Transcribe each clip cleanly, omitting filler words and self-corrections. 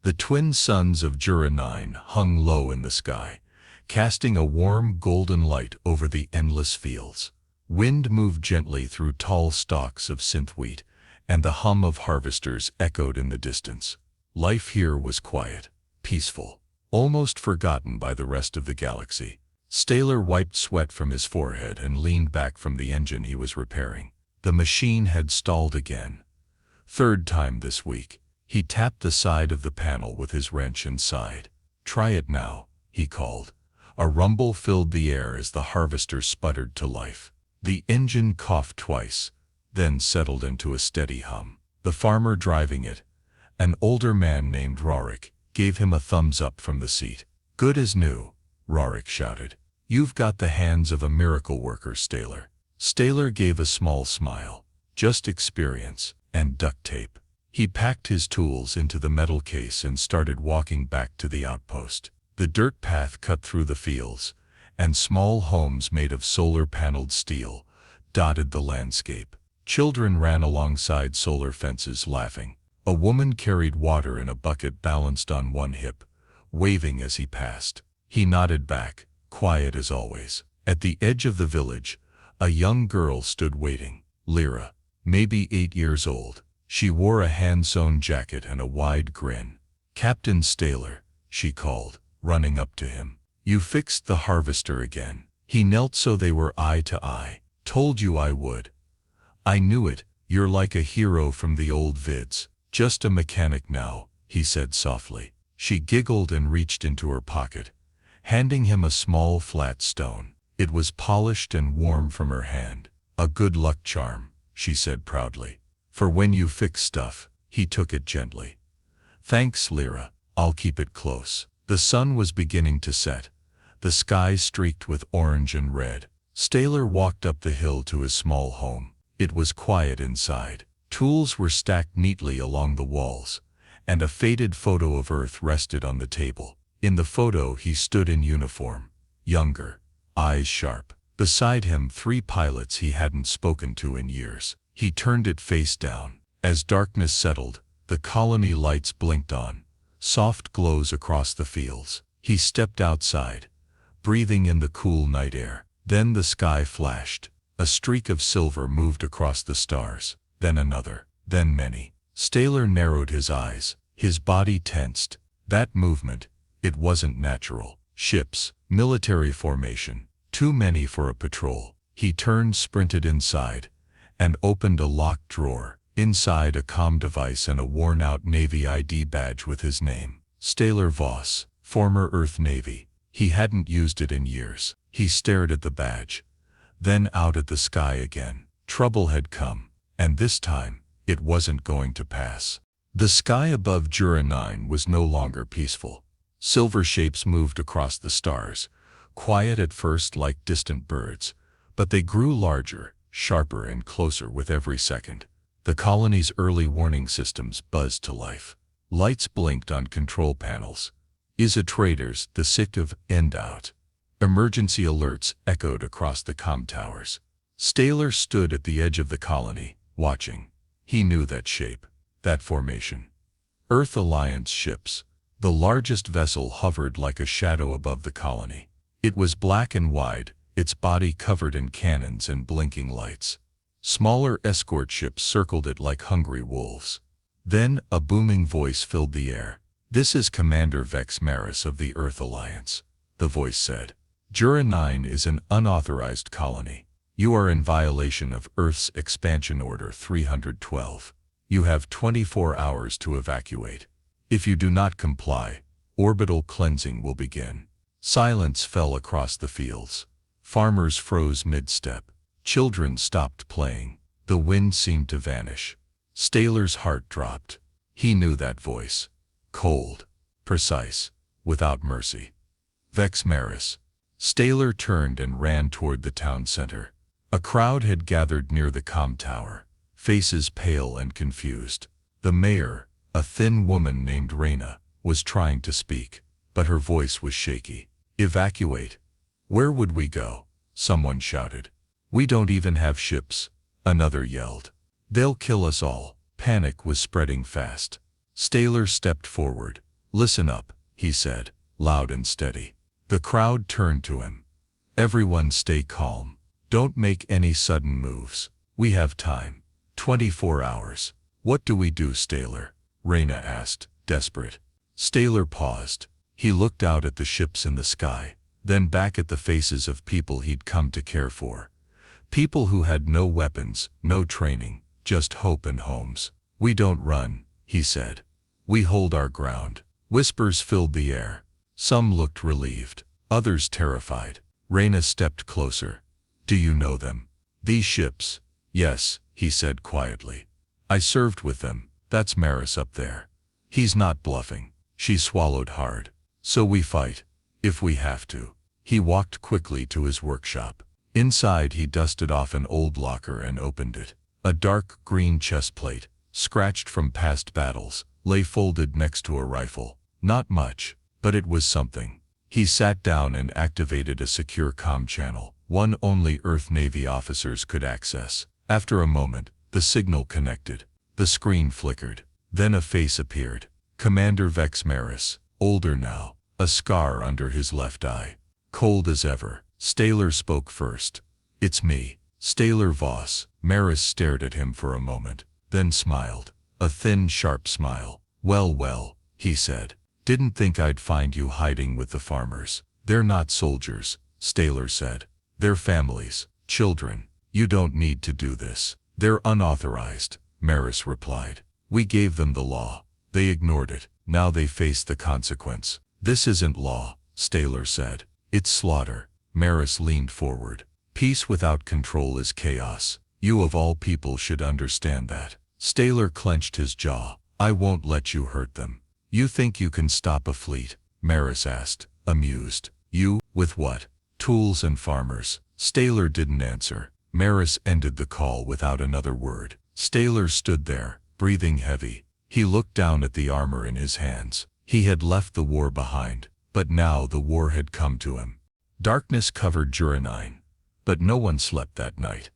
The twin suns of Jura 9 hung low in the sky, casting a warm golden light over the endless fields. Wind moved gently through tall stalks of synth-wheat, and the hum of harvesters echoed in the distance. Life here was quiet, peaceful, almost forgotten by the rest of the galaxy. Staler wiped sweat from his forehead and leaned back from the engine he was repairing. The machine had stalled again. Third time this week. He tapped the side of the panel with his wrench and sighed. "Try it now," he called. A rumble filled the air as the harvester sputtered to life. The engine coughed twice, then settled into a steady hum. The farmer driving it, an older man named Rorik, gave him a thumbs up from the seat. "Good as new," Rorik shouted. "You've got the hands of a miracle worker, Staler." Staler gave a small smile. "Just experience and duct tape." He packed his tools into the metal case and started walking back to the outpost. The dirt path cut through the fields, and small homes made of solar-paneled steel dotted the landscape. Children ran alongside solar fences laughing. A woman carried water in a bucket balanced on one hip, waving as he passed. He nodded back, quiet as always. At the edge of the village, a young girl stood waiting. Lyra, maybe 8 years old. She wore a hand-sewn jacket and a wide grin. "Captain Staler," she called, running up to him. "You fixed the harvester again." He knelt so they were eye to eye. "Told you I would." "I knew it. You're like a hero from the old vids." "Just a mechanic now," he said softly. She giggled and reached into her pocket, handing him a small flat stone. It was polished and warm from her hand. "A good luck charm," she said proudly. "For when you fix stuff." He took it gently. "Thanks, Lyra. I'll keep it close." The sun was beginning to set, the sky streaked with orange and red. Staler walked up the hill to his small home. It was quiet inside. Tools were stacked neatly along the walls, and a faded photo of Earth rested on the table. In the photo he stood in uniform, younger, eyes sharp. Beside him 3 pilots he hadn't spoken to in years. He turned it face down. As darkness settled, the colony lights blinked on, soft glows across the fields. He stepped outside, breathing in the cool night air. Then the sky flashed. A streak of silver moved across the stars, then another, then many. Staler narrowed his eyes, his body tensed. That movement, it wasn't natural. Ships, military formation, too many for a patrol. He turned, sprinted inside, and opened a locked drawer. Inside, a comm device and a worn-out Navy ID badge with his name. Staler Voss, former Earth Navy. He hadn't used it in years. He stared at the badge, then out at the sky again. Trouble had come, and this time, it wasn't going to pass. The sky above Jura 9 was no longer peaceful. Silver shapes moved across the stars, quiet at first like distant birds, but they grew larger, sharper and closer with every second. The colony's early warning systems buzzed to life. Lights blinked on control panels. "Is a traders, the sick of end out." Emergency alerts echoed across the comm towers. Staler stood at the edge of the colony, watching. He knew that shape, that formation. Earth Alliance ships. The largest vessel hovered like a shadow above the colony. It was black and wide, its body covered in cannons and blinking lights. Smaller escort ships circled it like hungry wolves. Then a booming voice filled the air. "This is Commander Vex Maris of the Earth Alliance," the voice said. "Jura 9 is an unauthorized colony. You are in violation of Earth's Expansion Order 312. You have 24 hours to evacuate. If you do not comply, orbital cleansing will begin." Silence fell across the fields. Farmers froze mid-step. Children stopped playing. The wind seemed to vanish. Staler's heart dropped. He knew that voice. Cold, precise, without mercy. Vex Maris. Staler turned and ran toward the town center. A crowd had gathered near the comm tower, faces pale and confused. The mayor, a thin woman named Reyna, was trying to speak, but her voice was shaky. "Evacuate? Where would we go?" someone shouted. "We don't even have ships," another yelled. "They'll kill us all." Panic was spreading fast. Staler stepped forward, Listen up, he said, loud and steady. The crowd turned to him. Everyone stay calm. Don't make any sudden moves. We have time. 24 hours. What do we do, Staler? Reyna asked, desperate. Staler paused. He looked out at the ships in the sky, then back at the faces of people he'd come to care for. People who had no weapons, no training, just hope and homes. We don't run, he said. We hold our ground. Whispers filled the air. Some looked relieved, others terrified. Reyna stepped closer. Do you know them? These ships? Yes, he said quietly. I served with them. That's Maris up there. He's not bluffing. She swallowed hard. So we fight, if we have to. He walked quickly to his workshop. Inside he dusted off an old locker and opened it. A dark green chest plate, scratched from past battles, lay folded next to a rifle. Not much, but it was something. He sat down and activated a secure comm channel, one only Earth Navy officers could access. After a moment, the signal connected. The screen flickered. Then a face appeared. Commander Vex Maris, older now, a scar under his left eye. Cold as ever. Staler spoke first. It's me, Staler Voss. Maris stared at him for a moment, then smiled. A thin, sharp smile. Well, he said. Didn't think I'd find you hiding with the farmers. They're not soldiers, Staler said. They're families, children. You don't need to do this. They're unauthorized, Maris replied. We gave them the law. They ignored it. Now they face the consequence. This isn't law, Staler said. It's slaughter. Maris leaned forward. Peace without control is chaos. You of all people should understand that. Staler clenched his jaw. I won't let you hurt them. You think you can stop a fleet? Maris asked, amused. You, with what? Tools and farmers. Staler didn't answer. Maris ended the call without another word. Staler stood there, breathing heavy. He looked down at the armor in his hands. He had left the war behind, but now the war had come to him. Darkness covered Juranine, but no one slept that night.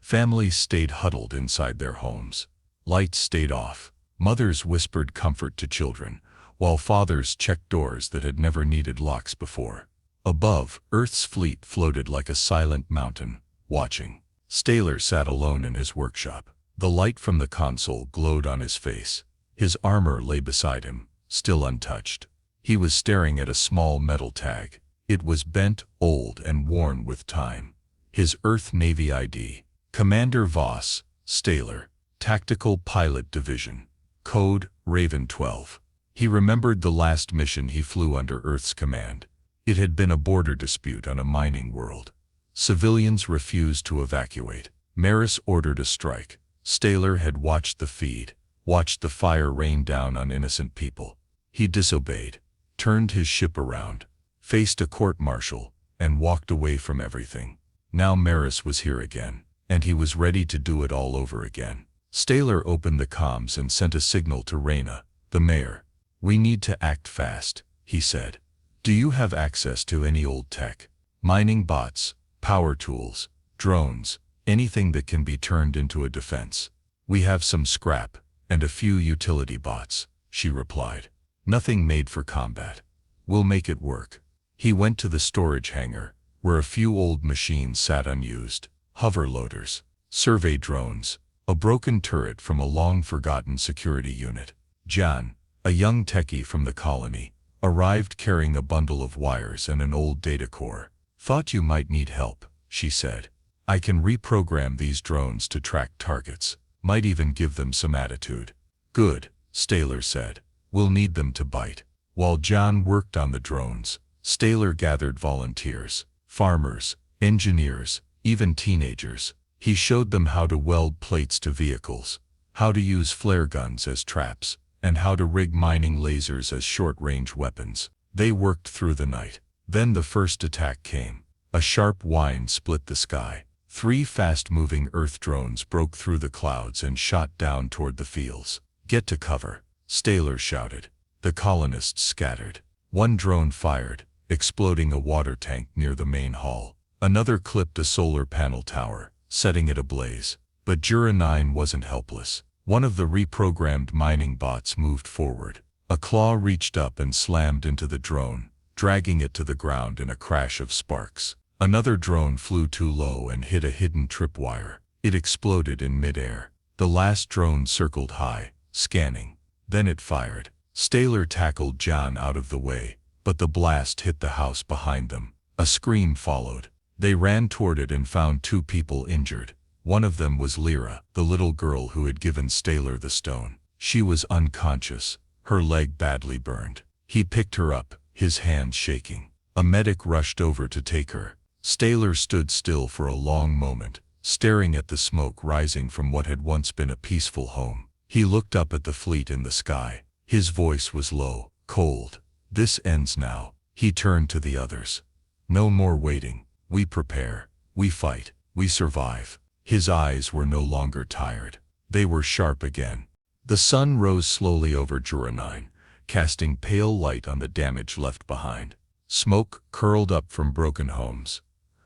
Families stayed huddled inside their homes. Lights stayed off. Mothers whispered comfort to children, while fathers checked doors that had never needed locks before. Above, Earth's fleet floated like a silent mountain, watching. Staler sat alone in his workshop. The light from the console glowed on his face. His armor lay beside him, still untouched. He was staring at a small metal tag. It was bent, old, and worn with time. His Earth Navy ID. Commander Voss, Staler, Tactical Pilot Division. Code, Raven 12. He remembered the last mission he flew under Earth's command. It had been a border dispute on a mining world. Civilians refused to evacuate. Maris ordered a strike. Staler had watched the feed, watched the fire rain down on innocent people. He disobeyed, turned his ship around, faced a court-martial, and walked away from everything. Now Maris was here again, and he was ready to do it all over again. Staler opened the comms and sent a signal to Reyna, the mayor. We need to act fast, he said. Do you have access to any old tech? Mining bots, power tools, drones, anything that can be turned into a defense. We have some scrap, and a few utility bots, she replied. Nothing made for combat. We'll make it work. He went to the storage hangar, where a few old machines sat unused. Hover loaders, survey drones, a broken turret from a long-forgotten security unit. Jan, a young techie from the colony, arrived carrying a bundle of wires and an old data core. Thought you might need help, she said. I can reprogram these drones to track targets, might even give them some attitude. Good, Staler said. We'll need them to bite. While Jan worked on the drones, Staler gathered volunteers, farmers, engineers, even teenagers. He showed them how to weld plates to vehicles, how to use flare guns as traps, and how to rig mining lasers as short-range weapons. They worked through the night. Then the first attack came. A sharp whine split the sky. 3 fast-moving Earth drones broke through the clouds and shot down toward the fields. Get to cover, Staler shouted. The colonists scattered. One drone fired, exploding a water tank near the main hall. Another clipped a solar panel tower, setting it ablaze. But Juranine wasn't helpless. One of the reprogrammed mining bots moved forward. A claw reached up and slammed into the drone, dragging it to the ground in a crash of sparks. Another drone flew too low and hit a hidden tripwire. It exploded in midair. The last drone circled high, scanning. Then it fired. Staler tackled John out of the way, but the blast hit the house behind them. A scream followed. They ran toward it and found two people injured. One of them was Lyra, the little girl who had given Staler the stone. She was unconscious, her leg badly burned. He picked her up, his hands shaking. A medic rushed over to take her. Staler stood still for a long moment, staring at the smoke rising from what had once been a peaceful home. He looked up at the fleet in the sky. His voice was low, cold. "This ends now." He turned to the others. "No more waiting. We prepare. We fight. We survive." His eyes were no longer tired. They were sharp again. The sun rose slowly over Jura-9, casting pale light on the damage left behind. Smoke curled up from broken homes.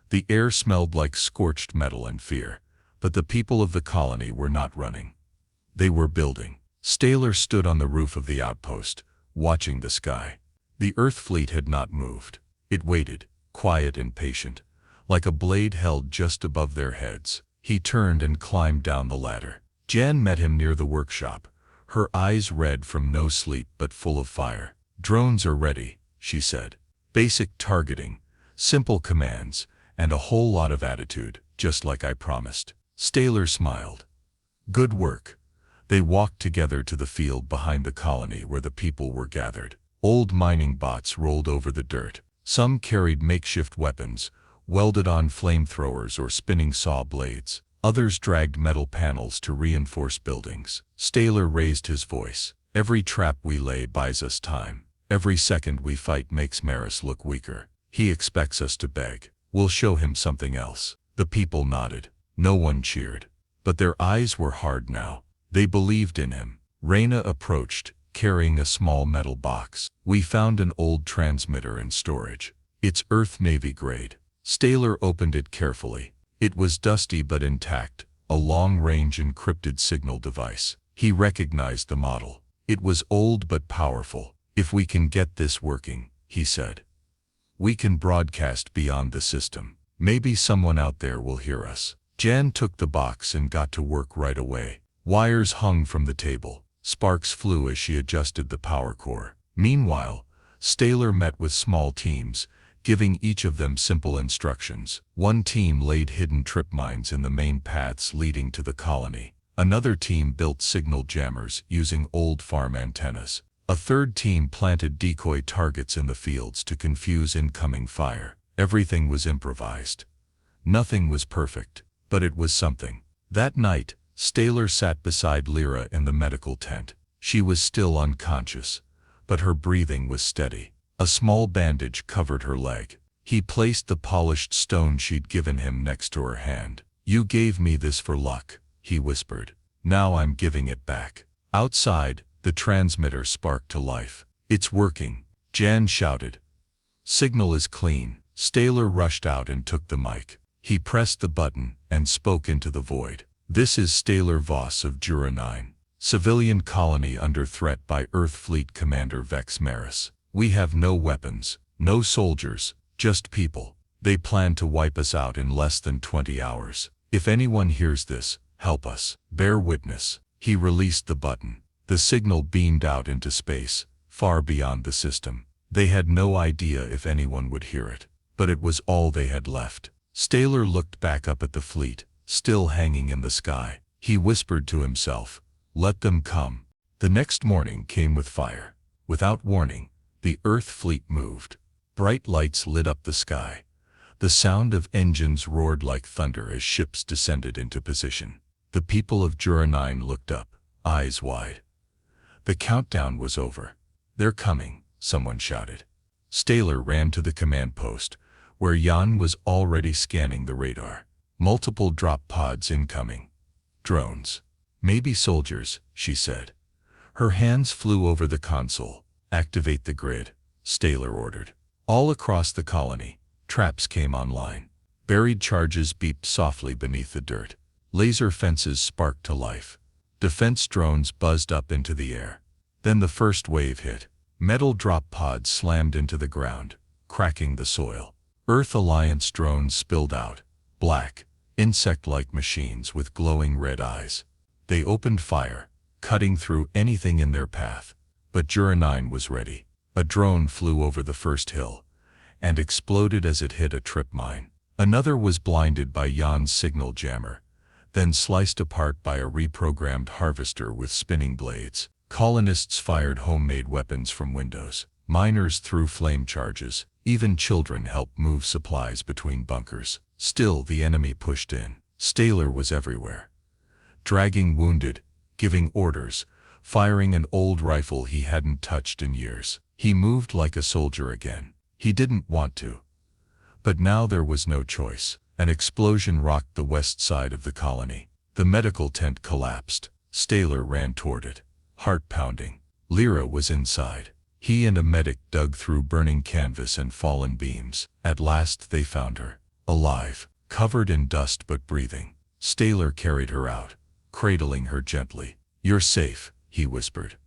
The air smelled like scorched metal and fear, but the people of the colony were not running. They were building. Staler stood on the roof of the outpost, watching the sky. The Earth fleet had not moved. It waited, quiet and patient, like a blade held just above their heads. He turned and climbed down the ladder. Jan met him near the workshop, her eyes red from no sleep but full of fire. "Drones are ready," she said. "Basic targeting, simple commands, and a whole lot of attitude, just like I promised." Staler smiled. "Good work." They walked together to the field behind the colony where the people were gathered. Old mining bots rolled over the dirt. Some carried makeshift weapons, welded on flamethrowers or spinning saw blades. Others dragged metal panels to reinforce buildings. Staler raised his voice. "Every trap we lay buys us time. Every second we fight makes Maris look weaker. He expects us to beg. We'll show him something else." The people nodded. No one cheered. But their eyes were hard now. They believed in him. Reyna approached, carrying a small metal box. "We found an old transmitter in storage. It's Earth Navy grade." Staler opened it carefully. It was dusty but intact, a long-range encrypted signal device. He recognized the model. It was old but powerful. "If we can get this working," he said, "we can broadcast beyond the system. Maybe someone out there will hear us." Jan took the box and got to work right away. Wires hung from the table. Sparks flew as she adjusted the power core. Meanwhile, Staler met with small teams, giving each of them simple instructions. One team laid hidden trip mines in the main paths leading to the colony. Another team built signal jammers using old farm antennas. A third team planted decoy targets in the fields to confuse incoming fire. Everything was improvised. Nothing was perfect, but it was something. That night, Staler sat beside Lyra in the medical tent. She was still unconscious, but her breathing was steady. A small bandage covered her leg. He placed the polished stone she'd given him next to her hand. "You gave me this for luck," he whispered. "Now I'm giving it back." Outside, the transmitter sparked to life. "It's working," Jan shouted. "Signal is clean." Staler rushed out and took the mic. He pressed the button and spoke into the void. "This is Staler Voss of Jura-9. Civilian colony under threat by Earth Fleet Commander Vex Maris. We have no weapons, no soldiers, just people. They plan to wipe us out in less than 20 hours. If anyone hears this, help us. Bear witness." He released the button. The signal beamed out into space, far beyond the system. They had no idea if anyone would hear it, but it was all they had left. Staler looked back up at the fleet, still hanging in the sky. He whispered to himself, "Let them come." The next morning came with fire. Without warning, the Earth fleet moved. Bright lights lit up the sky. The sound of engines roared like thunder as ships descended into position. The people of Jura-9 looked up, eyes wide. The countdown was over. "They're coming," someone shouted. Staler ran to the command post, where Jan was already scanning the radar. "Multiple drop pods incoming. Drones. Maybe soldiers," she said. Her hands flew over the console. "Activate the grid," Staler ordered. All across the colony, traps came online. Buried charges beeped softly beneath the dirt. Laser fences sparked to life. Defense drones buzzed up into the air. Then the first wave hit. Metal drop pods slammed into the ground, cracking the soil. Earth Alliance drones spilled out, black, insect-like machines with glowing red eyes. They opened fire, cutting through anything in their path. But Jura 9 was ready. A drone flew over the first hill and exploded as it hit a trip mine. Another was blinded by Jan's signal jammer, then sliced apart by a reprogrammed harvester with spinning blades. Colonists fired homemade weapons from windows. Miners threw flame charges. Even children helped move supplies between bunkers. Still, the enemy pushed in. Staler was everywhere, dragging wounded, giving orders, firing an old rifle he hadn't touched in years. He moved like a soldier again. He didn't want to. But now there was no choice. An explosion rocked the west side of the colony. The medical tent collapsed. Staler ran toward it, heart pounding. Lyra was inside. He and a medic dug through burning canvas and fallen beams. At last they found her, alive, covered in dust but breathing. Staler carried her out, cradling her gently. "You're safe," he whispered.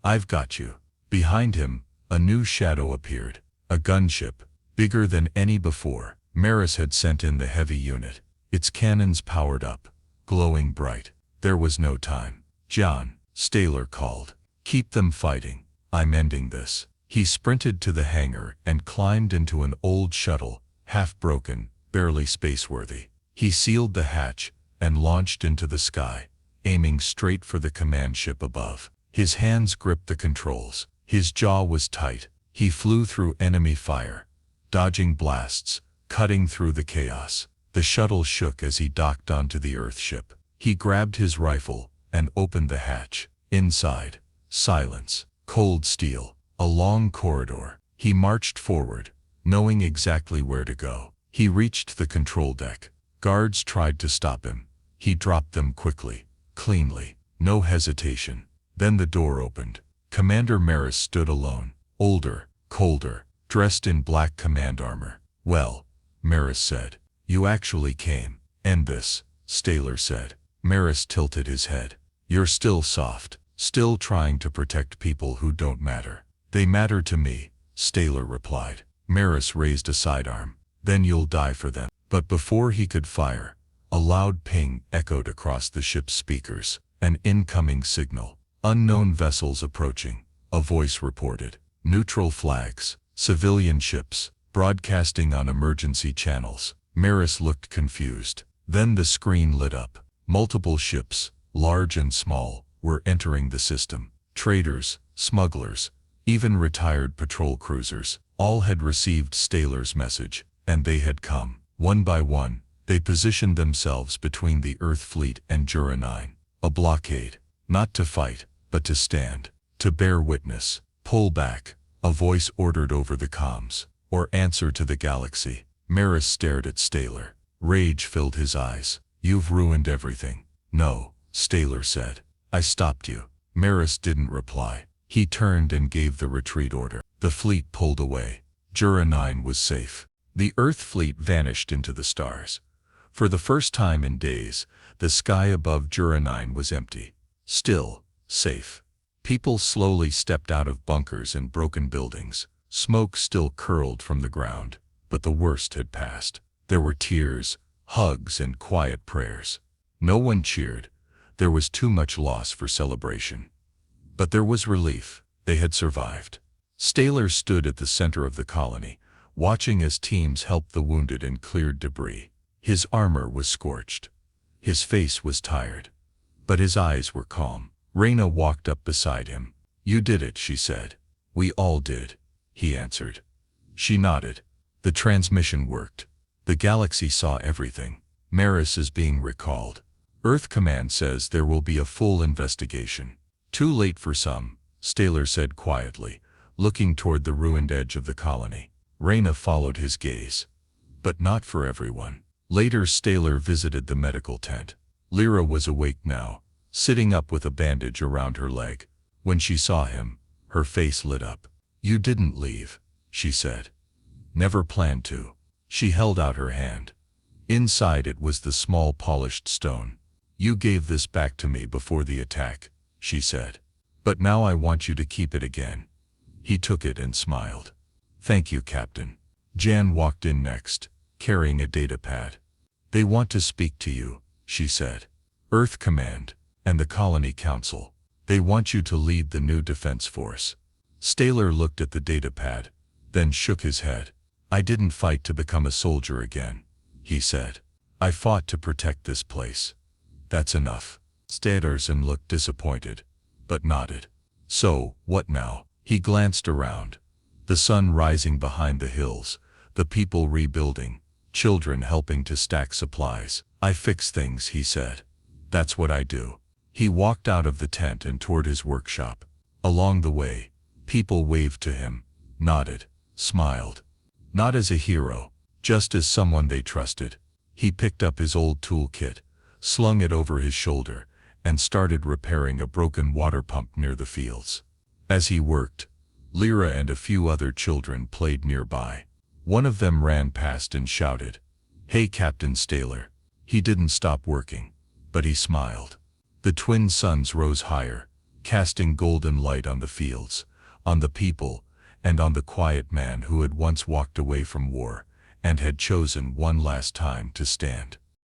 "I've got you." Behind him, a new shadow appeared. A gunship, bigger than any before. Maris had sent in the heavy unit, its cannons powered up, glowing bright. There was no time. "John," Staler called. "Keep them fighting. I'm ending this." He sprinted to the hangar and climbed into an old shuttle, half-broken, barely spaceworthy. He sealed the hatch and launched into the sky, aiming straight for the command ship above. His hands gripped the controls. His jaw was tight. He flew through enemy fire, dodging blasts, cutting through the chaos. The shuttle shook as he docked onto the Earthship. He grabbed his rifle and opened the hatch. Inside, silence, cold steel, a long corridor. He marched forward, knowing exactly where to go. He reached the control deck. Guards tried to stop him. He dropped them quickly, cleanly, no hesitation. Then the door opened. Commander Maris stood alone, older, colder, dressed in black command armor. "Well," Maris said, "you actually came." "End this," Staler said. Maris tilted his head. "You're still soft, still trying to protect people who don't matter." "They matter to me," Staler replied. Maris raised a sidearm. "Then you'll die for them." But before he could fire, a loud ping echoed across the ship's speakers. An incoming signal. "Unknown vessels approaching," a voice reported. "Neutral flags, civilian ships, broadcasting on emergency channels." Maris looked confused. Then the screen lit up. Multiple ships, large and small, were entering the system. Traders, smugglers, even retired patrol cruisers. All had received Staler's message, and they had come. One by one, they positioned themselves between the Earth fleet and Jura 9. A blockade. Not to fight, but to stand. To bear witness. "Pull back," a voice ordered over the comms. "Or answer to the galaxy." Maris stared at Staler. Rage filled his eyes. "You've ruined everything." "No," Staler said. "I stopped you." Maris didn't reply. He turned and gave the retreat order. The fleet pulled away. Jura 9 was safe. The Earth fleet vanished into the stars. For the first time in days, the sky above Jura 9 was empty. Still, safe. People slowly stepped out of bunkers and broken buildings. Smoke still curled from the ground, but the worst had passed. There were tears, hugs, and quiet prayers. No one cheered. There was too much loss for celebration. But there was relief. They had survived. Staler stood at the center of the colony, watching as teams helped the wounded and cleared debris. His armor was scorched. His face was tired. But his eyes were calm. Reyna walked up beside him. "You did it," she said. "We all did," he answered. She nodded. The transmission worked. The galaxy saw everything. "Maris is being recalled. Earth Command says there will be a full investigation." "Too late for some," Staler said quietly, looking toward the ruined edge of the colony. Reyna followed his gaze. But not for everyone. Later Staler visited the medical tent. Lyra was awake now, sitting up with a bandage around her leg. When she saw him, her face lit up. "You didn't leave," she said. "Never planned to." She held out her hand. Inside it was the small polished stone. "You gave this back to me before the attack," she said. But now I want you to keep it again." He took it and smiled. "Thank you, Captain." Jan walked in next, carrying a datapad. "They want to speak to you," she said. "Earth Command and the Colony Council. They want you to lead the new defense force." Staler looked at the datapad, then shook his head. "I didn't fight to become a soldier again," he said. "I fought to protect this place. That's enough." Stalerson looked disappointed, but nodded. "So, what now?" He glanced around. The sun rising behind the hills, the people rebuilding, children helping to stack supplies. "I fix things," he said. "That's what I do." He walked out of the tent and toward his workshop. Along the way, people waved to him, nodded, smiled. Not as a hero, just as someone they trusted. He picked up his old toolkit, slung it over his shoulder, and started repairing a broken water pump near the fields. As he worked, Lyra and a few other children played nearby. One of them ran past and shouted, "Hey, Captain Staler." He didn't stop working, but he smiled. The twin suns rose higher, casting golden light on the fields, on the people, and on the quiet man who had once walked away from war, and had chosen one last time to stand.